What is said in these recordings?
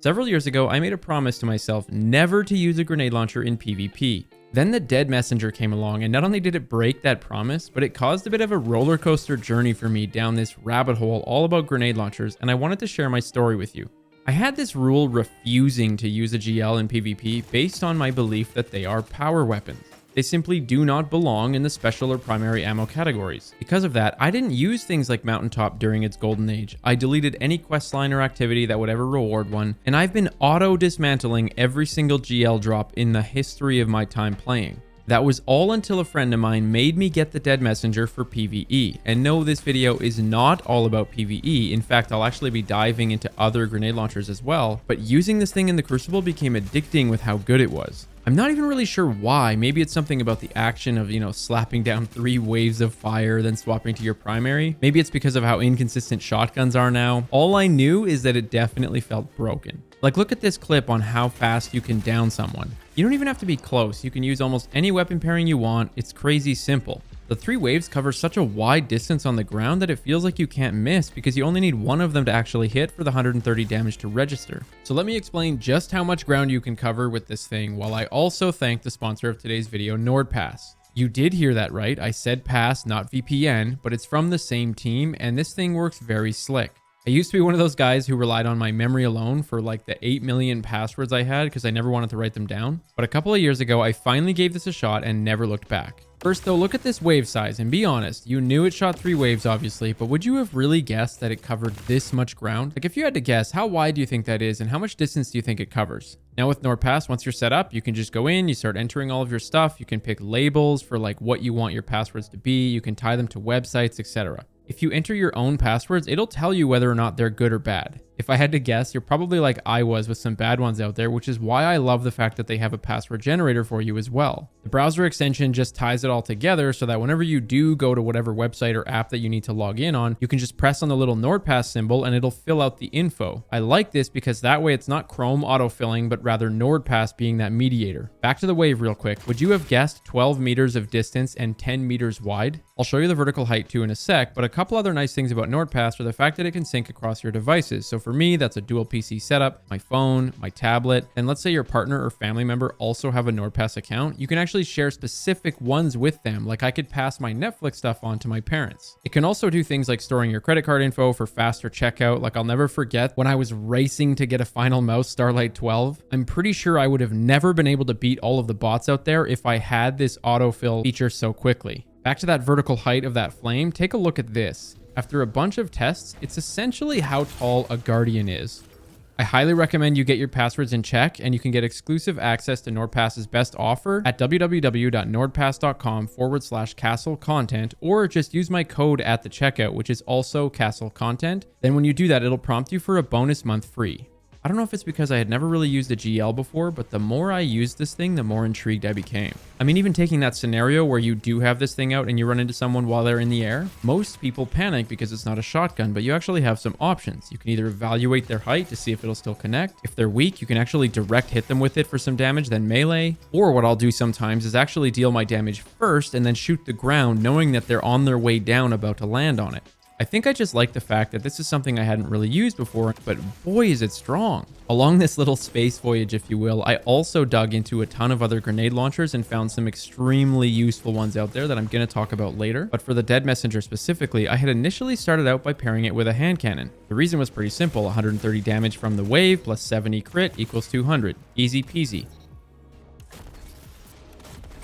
Several years ago, I made a promise to myself never to use a grenade launcher in PvP. Then the Dead Messenger came along, and not only did it break that promise, but it caused a bit of a roller coaster journey for me down this rabbit hole all about grenade launchers, and I wanted to share my story with you. I had this rule refusing to use a GL in PvP based on my belief that they are power weapons. They simply do not belong in the special or primary ammo categories. Because of that, I didn't use things like Mountaintop during its golden age. I deleted any questline or activity that would ever reward one, and I've been auto-dismantling every single GL drop in the history of my time playing. That was all until a friend of mine made me get the Dead Messenger for PvE. And no, this video is not all about PvE. In fact, I'll actually be diving into other grenade launchers as well. But using this thing in the Crucible became addicting with how good it was. I'm not even really sure why. Maybe it's something about the action of, slapping down 3 waves of fire, then swapping to your primary. Maybe it's because of how inconsistent shotguns are now. All I knew is that it definitely felt broken. Like, look at this clip on how fast you can down someone. You don't even have to be close. You can use almost any weapon pairing you want. It's crazy simple. The 3 waves cover such a wide distance on the ground that it feels like you can't miss because you only need one of them to actually hit for the 130 damage to register. So let me explain just how much ground you can cover with this thing, while I also thank the sponsor of today's video, NordPass. You did hear that right. I said pass, not VPN, but it's from the same team, and this thing works very slick. I used to be one of those guys who relied on my memory alone for like the 8 million passwords I had because I never wanted to write them down. But a couple of years ago, I finally gave this a shot and never looked back. First though, look at this wave size and be honest, you knew it shot 3 waves obviously, but would you have really guessed that it covered this much ground? Like, if you had to guess, how wide do you think that is and how much distance do you think it covers? Now with NordPass, once you're set up, you can just go in, you start entering all of your stuff, you can pick labels for like what you want your passwords to be, you can tie them to websites, etc. If you enter your own passwords, it'll tell you whether or not they're good or bad. If I had to guess, you're probably like I was with some bad ones out there, which is why I love the fact that they have a password generator for you as well. The browser extension just ties it all together so that whenever you do go to whatever website or app that you need to log in on, you can just press on the little NordPass symbol and it'll fill out the info. I like this because that way it's not Chrome autofilling, but rather NordPass being that mediator. Back to the wave real quick. Would you have guessed 12 meters of distance and 10 meters wide? I'll show you the vertical height too in a sec, but a couple other nice things about NordPass are the fact that it can sync across your devices. So for me, that's a dual PC setup, my phone, my tablet, and let's say your partner or family member also have a NordPass account. You can actually share specific ones with them, like I could pass my Netflix stuff on to my parents. It can also do things like storing your credit card info for faster checkout. Like, I'll never forget when I was racing to get a Final Mouse Starlight 12. I'm pretty sure I would have never been able to beat all of the bots out there if I had this autofill feature so quickly. Back to that vertical height of that flame, take a look at this. After a bunch of tests, it's essentially how tall a Guardian is. I highly recommend you get your passwords in check, and you can get exclusive access to NordPass's best offer at www.nordpass.com/castle content, or just use my code at the checkout, which is also castle content. Then when you do that, it'll prompt you for a bonus month free. I don't know if it's because I had never really used a GL before, but the more I used this thing, the more intrigued I became. I mean, even taking that scenario where you do have this thing out and you run into someone while they're in the air, most people panic because it's not a shotgun, but you actually have some options. You can either evaluate their height to see if it'll still connect. If they're weak, you can actually direct hit them with it for some damage, then melee. Or what I'll do sometimes is actually deal my damage first and then shoot the ground, knowing that they're on their way down about to land on it. I think I just like the fact that this is something I hadn't really used before, but boy is it strong. Along this little space voyage, if you will, I also dug into a ton of other grenade launchers and found some extremely useful ones out there that I'm going to talk about later. But for the Dead Messenger specifically, I had initially started out by pairing it with a hand cannon. The reason was pretty simple: 130 damage from the wave plus 70 crit equals 200. Easy peasy.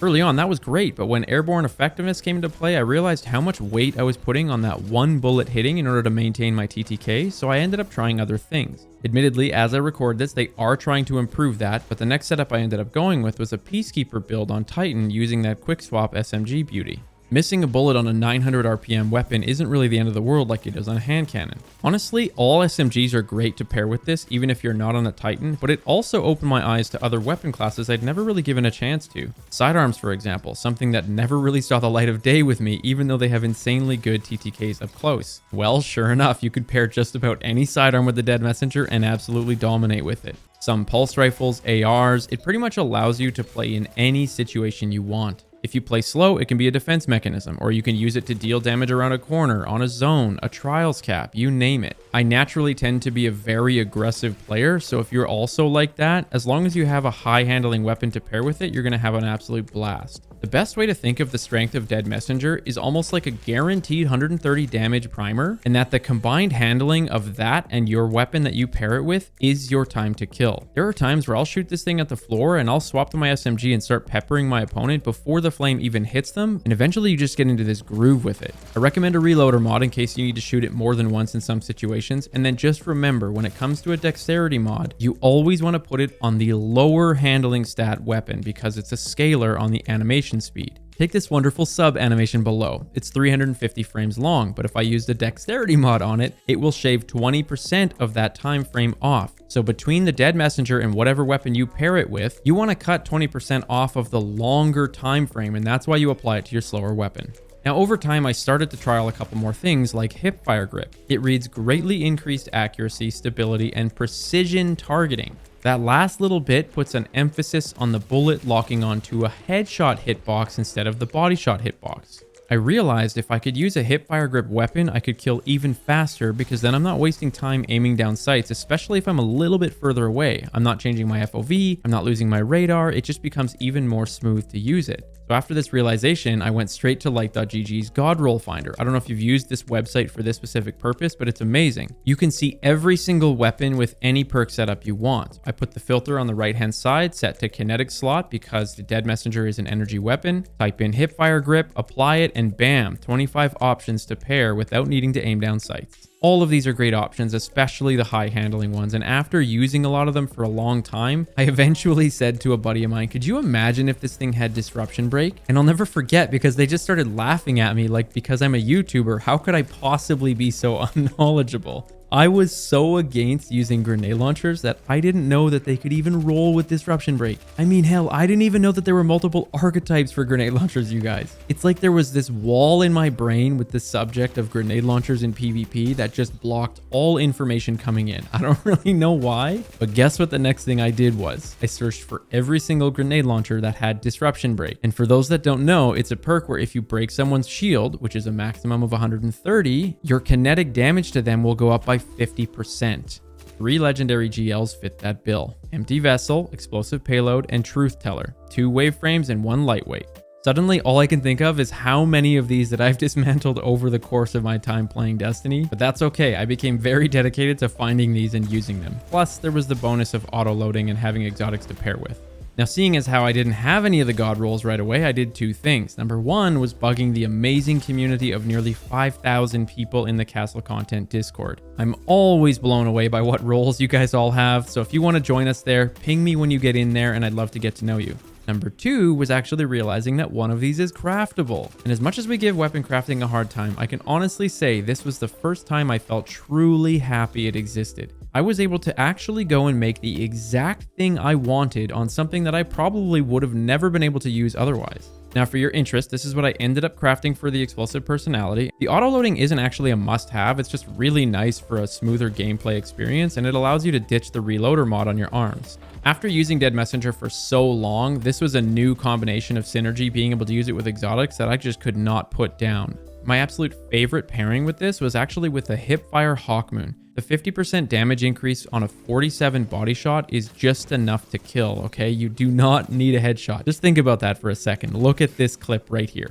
Early on, that was great, but when airborne effectiveness came into play, I realized how much weight I was putting on that one bullet hitting in order to maintain my TTK, so I ended up trying other things. Admittedly, as I record this, they are trying to improve that, but the next setup I ended up going with was a Peacekeeper build on Titan using that quick swap SMG beauty. Missing a bullet on a 900 RPM weapon isn't really the end of the world like it is on a hand cannon. Honestly, all SMGs are great to pair with this, even if you're not on a Titan, but it also opened my eyes to other weapon classes I'd never really given a chance to. Sidearms, for example, something that never really saw the light of day with me, even though they have insanely good TTKs up close. Well, sure enough, you could pair just about any sidearm with the Dead Messenger and absolutely dominate with it. Some pulse rifles, ARs, it pretty much allows you to play in any situation you want. If you play slow, it can be a defense mechanism, or you can use it to deal damage around a corner, on a zone, a trials cap, you name it. I naturally tend to be a very aggressive player, so if you're also like that, as long as you have a high handling weapon to pair with it, you're going to have an absolute blast. The best way to think of the strength of Dead Messenger is almost like a guaranteed 130 damage primer, and that the combined handling of that and your weapon that you pair it with is your time to kill. There are times where I'll shoot this thing at the floor and I'll swap to my SMG and start peppering my opponent before the flame even hits them, and eventually you just get into this groove with it. I recommend a reloader mod in case you need to shoot it more than once in some situations, and then just remember, when it comes to a dexterity mod, you always want to put it on the lower handling stat weapon because it's a scaler on the animation speed. Take this wonderful sub animation below. It's 350 frames long, but if I use the dexterity mod on it, it will shave 20% of that time frame off. So between the Dead Messenger and whatever weapon you pair it with, you want to cut 20% off of the longer time frame, and that's why you apply it to your slower weapon. Now, over time, I started to trial a couple more things like hipfire grip. It reads greatly increased accuracy, stability, and precision targeting. That last little bit puts an emphasis on the bullet locking onto a headshot hitbox instead of the body shot hitbox. I realized if I could use a hipfire grip weapon, I could kill even faster because then I'm not wasting time aiming down sights, especially if I'm a little bit further away. I'm not changing my FOV, I'm not losing my radar, it just becomes even more smooth to use it. So after this realization, I went straight to Light.gg's God Roll Finder. I don't know if you've used this website for this specific purpose, but it's amazing. You can see every single weapon with any perk setup you want. I put the filter on the right-hand side set to kinetic slot because the Dead Messenger is an energy weapon. Type in hipfire grip, apply it, and bam, 25 options to pair without needing to aim down sights. All of these are great options, especially the high handling ones. And after using a lot of them for a long time, I eventually said to a buddy of mine, could you imagine if this thing had disruption break? And I'll never forget because they just started laughing at me like, because I'm a YouTuber, how could I possibly be so unknowledgeable? I was so against using grenade launchers that I didn't know that they could even roll with disruption break. I mean, hell, I didn't even know that there were multiple archetypes for grenade launchers, you guys. It's like there was this wall in my brain with the subject of grenade launchers in PvP that just blocked all information coming in. I don't really know why, but guess what the next thing I did was? I searched for every single grenade launcher that had disruption break. And for those that don't know, it's a perk where if you break someone's shield, which is a maximum of 130, your kinetic damage to them will go up by 50%. 3 legendary GLs fit that bill: Empty Vessel, Explosive Payload, and Truth Teller. 2 wave frames and 1 lightweight. Suddenly, all I can think of is how many of these that I've dismantled over the course of my time playing Destiny, but that's okay. I became very dedicated to finding these and using them. Plus, there was the bonus of auto-loading and having exotics to pair with. Now, seeing as how I didn't have any of the god rolls right away, I did 2 things. Number 1 was bugging the amazing community of nearly 5,000 people in the Castle Content Discord. I'm always blown away by what roles you guys all have, so if you want to join us there, ping me when you get in there and I'd love to get to know you. Number 2 was actually realizing that one of these is craftable. And as much as we give weapon crafting a hard time, I can honestly say this was the first time I felt truly happy it existed. I was able to actually go and make the exact thing I wanted on something that I probably would have never been able to use otherwise. Now, for your interest, this is what I ended up crafting for the explosive personality. The auto-loading isn't actually a must-have, it's just really nice for a smoother gameplay experience, and it allows you to ditch the reloader mod on your arms. After using Dead Messenger for so long, this was a new combination of synergy, being able to use it with exotics that I just could not put down. My absolute favorite pairing with this was actually with the Hipfire Hawkmoon. The 50% damage increase on a 47 body shot is just enough to kill, okay? You do not need a headshot. Just think about that for a second. Look at this clip right here.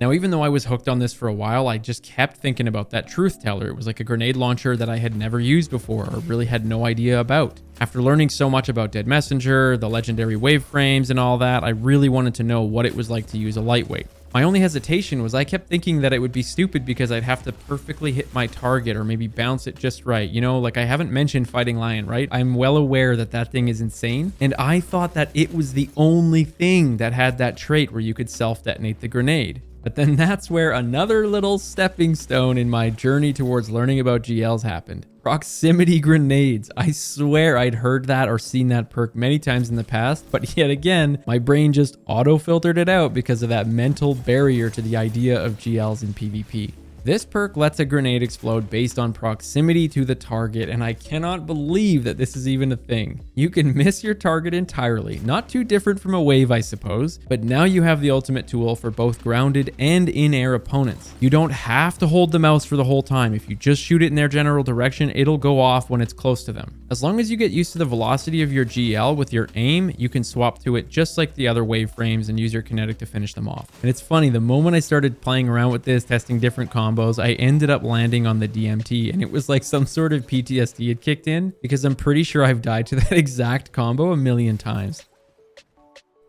Now, even though I was hooked on this for a while, I just kept thinking about that Truth Teller. It was like a grenade launcher that I had never used before or really had no idea about. After learning so much about Dead Messenger, the legendary wave frames and all that, I really wanted to know what it was like to use a lightweight. My only hesitation was I kept thinking that it would be stupid because I'd have to perfectly hit my target or maybe bounce it just right. You know, like I haven't mentioned Fighting Lion, right? I'm well aware that that thing is insane. And I thought that it was the only thing that had that trait where you could self-detonate the grenade. But then that's where another little stepping stone in my journey towards learning about GLs happened. Proximity grenades. I swear I'd heard that or seen that perk many times in the past, but yet again, my brain just auto-filtered it out because of that mental barrier to the idea of GLs in PvP. This perk lets a grenade explode based on proximity to the target, and I cannot believe that this is even a thing. You can miss your target entirely, not too different from a wave I suppose, but now you have the ultimate tool for both grounded and in-air opponents. You don't have to hold the mouse for the whole time. If you just shoot it in their general direction, it'll go off when it's close to them. As long as you get used to the velocity of your GL with your aim, you can swap to it just like the other wave frames and use your kinetic to finish them off. And it's funny, the moment I started playing around with this, testing different combos, I ended up landing on the DMT, and it was like some sort of PTSD had kicked in because I'm pretty sure I've died to that exact combo a million times.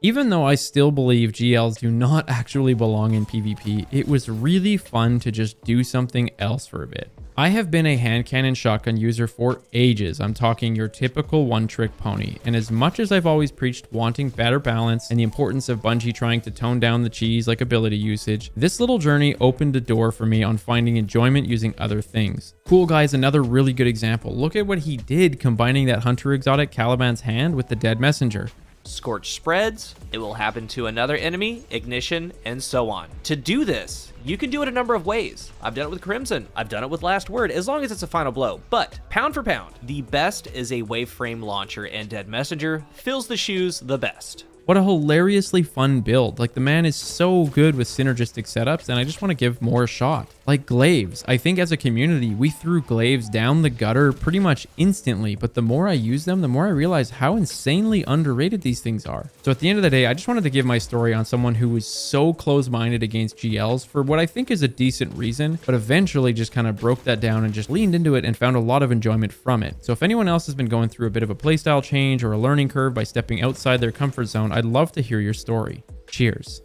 Even though I still believe GLs do not actually belong in PvP, it was really fun to just do something else for a bit. I have been a hand cannon shotgun user for ages. I'm talking your typical one-trick pony. And as much as I've always preached wanting better balance and the importance of Bungie trying to tone down the cheese like ability usage, this little journey opened a door for me on finding enjoyment using other things. Cool Guy's another really good example. Look at what he did combining that Hunter exotic Caliban's hand with the Dead Messenger. Scorch spreads, it will happen to another enemy, ignition, and so on. To do this, you can do it a number of ways. I've done it with Crimson, I've done it with Last Word, as long as it's a final blow. But pound for pound, the best is a wave frame launcher, and Dead Messenger fills the shoes the best. What a hilariously fun build. Like, the man is so good with synergistic setups, and I just want to give more a shot. Like glaives. I think as a community, we threw glaives down the gutter pretty much instantly, but the more I use them, the more I realize how insanely underrated these things are. So at the end of the day, I just wanted to give my story on someone who was so close-minded against GLs for what I think is a decent reason, but eventually just kind of broke that down and just leaned into it and found a lot of enjoyment from it. So if anyone else has been going through a bit of a playstyle change or a learning curve by stepping outside their comfort zone, I'd love to hear your story. Cheers.